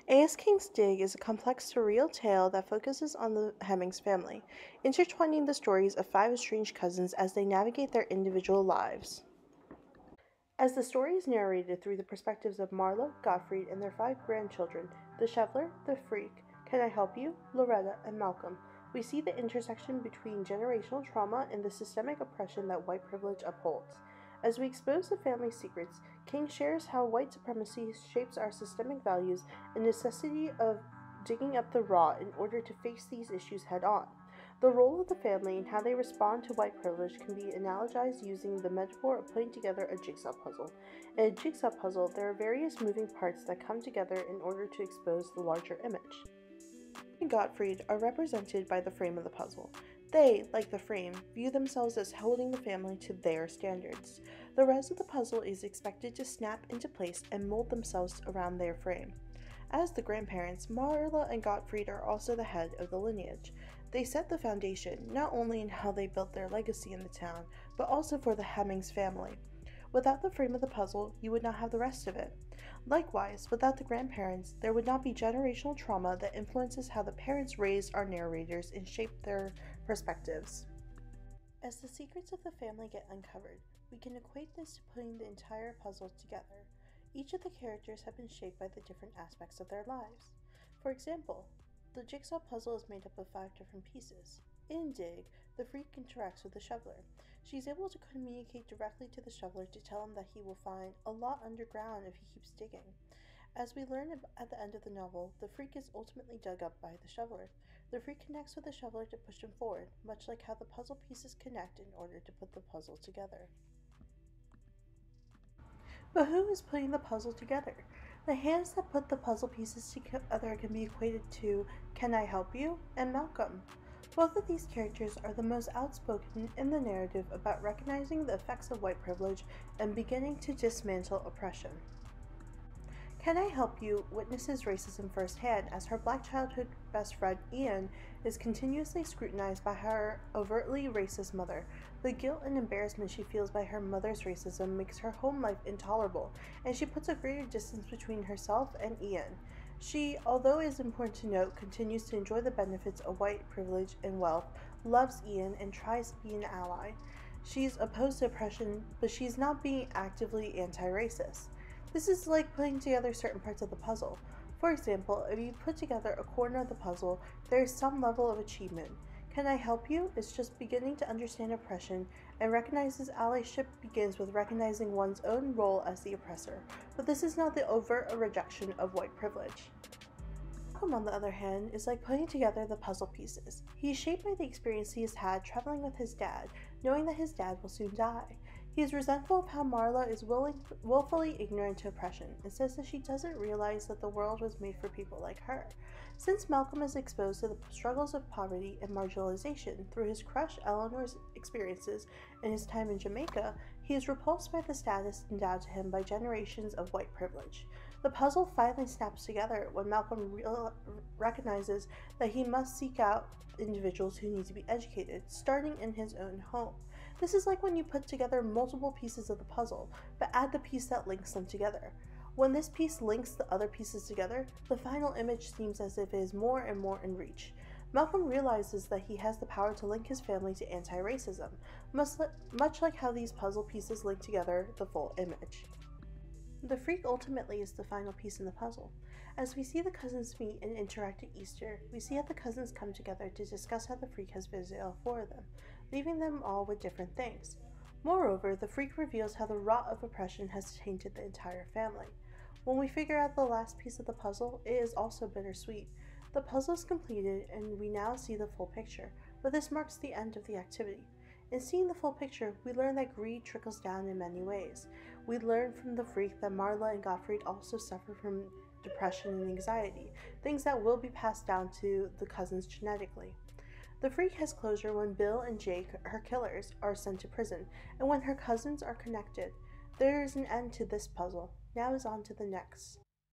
A.S. King's Dig is a complex surreal tale that focuses on the Hemmings family, intertwining the stories of five estranged cousins as they navigate their individual lives. As the story is narrated through the perspectives of Marla, Gottfried, and their five grandchildren, the Shoveler, the Freak, Can I Help You, Loretta, and Malcolm, we see the intersection between generational trauma and the systemic oppression that white privilege upholds. As we expose the family's secrets, King shares how white supremacy shapes our systemic values and necessity of digging up the raw in order to face these issues head on. The role of the family and how they respond to white privilege can be analogized using the metaphor of putting together a jigsaw puzzle. In a jigsaw puzzle, there are various moving parts that come together in order to expose the larger image. Gottfried are represented by the frame of the puzzle. They, like the frame, view themselves as holding the family to their standards. The rest of the puzzle is expected to snap into place and mold themselves around their frame. As the grandparents, Marla and Gottfried are also the head of the lineage. They set the foundation, not only in how they built their legacy in the town, but also for the Hemmings family. Without the frame of the puzzle, you would not have the rest of it. Likewise, without the grandparents, there would not be generational trauma that influences how the parents raised our narrators and shaped their perspectives. As the secrets of the family get uncovered, we can equate this to putting the entire puzzle together. Each of the characters have been shaped by the different aspects of their lives. For example, the jigsaw puzzle is made up of 5 different pieces. In Dig, the Freak interacts with the Shoveler. She's able to communicate directly to the Shoveler to tell him that he will find a lot underground if he keeps digging. As we learn at the end of the novel, the Freak is ultimately dug up by the Shoveler. The Freak connects with the Shoveler to push him forward, much like how the puzzle pieces connect in order to put the puzzle together. But who is putting the puzzle together? The hands that put the puzzle pieces together can be equated to Can I Help You and Malcolm. Both of these characters are the most outspoken in the narrative about recognizing the effects of white privilege and beginning to dismantle oppression. Can I Help You witnesses racism firsthand as her black childhood best friend Ian is continuously scrutinized by her overtly racist mother. The guilt and embarrassment she feels by her mother's racism makes her home life intolerable, and she puts a greater distance between herself and Ian. She, although it is important to note, continues to enjoy the benefits of white privilege and wealth, loves Ian, and tries to be an ally. She's opposed to oppression, but she's not being actively anti-racist. This is like putting together certain parts of the puzzle. For example, if you put together a corner of the puzzle, there is some level of achievement. Can I Help You is just beginning to understand oppression and recognizes allyship begins with recognizing one's own role as the oppressor, but this is not the overt rejection of white privilege. Malcolm, on the other hand, is like putting together the puzzle pieces. He is shaped by the experience he has had traveling with his dad, knowing that his dad will soon die. He is resentful of how Marla is willfully ignorant to oppression and says that she doesn't realize that the world was made for people like her. Since Malcolm is exposed to the struggles of poverty and marginalization through his crush Eleanor's experiences and his time in Jamaica, he is repulsed by the status endowed to him by generations of white privilege. The puzzle finally snaps together when Malcolm recognizes that he must seek out individuals who need to be educated, starting in his own home. This is like when you put together multiple pieces of the puzzle, but add the piece that links them together. When this piece links the other pieces together, the final image seems as if it is more and more in reach. Malcolm realizes that he has the power to link his family to anti-racism, much like how these puzzle pieces link together the full image. The Freak ultimately is the final piece in the puzzle. As we see the cousins meet and interact at Easter, we see how the cousins come together to discuss how the Freak has visited all 4 of them, leaving them all with different things. Moreover, the Freak reveals how the rot of oppression has tainted the entire family. When we figure out the last piece of the puzzle, it is also bittersweet. The puzzle is completed and we now see the full picture, but this marks the end of the activity. In seeing the full picture, we learn that greed trickles down in many ways. We learn from the Freak that Marla and Gottfried also suffer from depression and anxiety, things that will be passed down to the cousins genetically. The Freak has closure when Bill and Jake, her killers, are sent to prison, and when her cousins are connected. There is an end to this puzzle. Now is on to the next.